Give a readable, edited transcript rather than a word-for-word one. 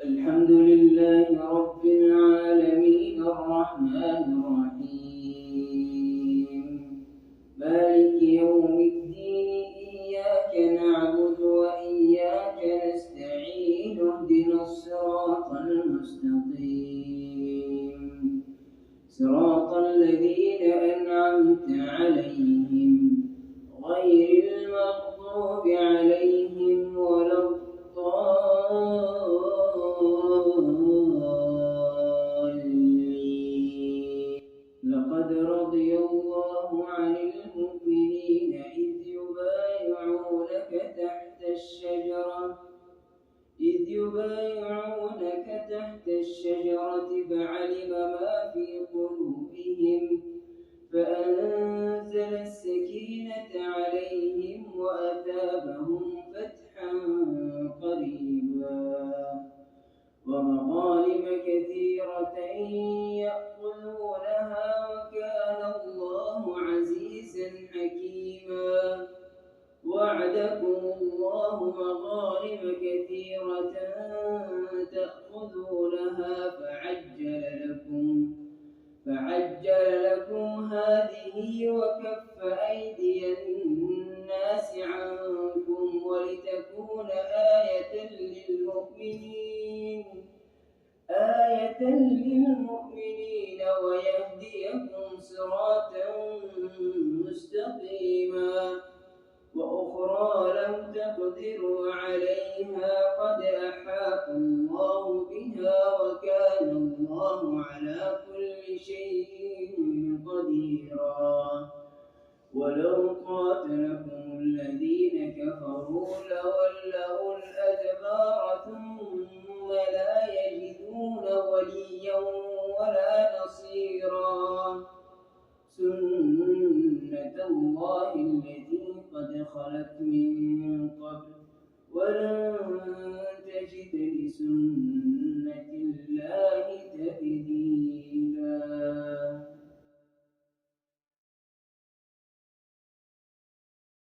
الحمد لله رب العالمين الرحمن الرحيم مالك يوم الدين إياك نعبد وإياك نستعين اهدنا الصراط المستقيم صراط الذين أنعمت عليهم غير المغضوب عليهم ولا الضالين. لقد رضي الله عن المؤمنين إذ يبايعونك تحت الشجرة فعلم ما في قلوبهم فأنزل السكينة عليهم وأثابهم فتحا قريبا ومغانم كثيرة يأخذونها وكان الله عزيزا حكيما. وعدكم الله مغانم كثيرة تأخذونها فعجل لكم هذه وكف أيدي الناس عنكم ولتكون آية للمؤمنين ويهديكم صراطا مستقيما. وأخرى لم تقدروا عليها قد أحاط الله بها وكان الله على كل شيء قديرا. ولو قاتلكم الذين كفروا لولوا الأدبار ثم لا يجدون وليا ولا نصيرا. سنة الله التي قد خلت من قبل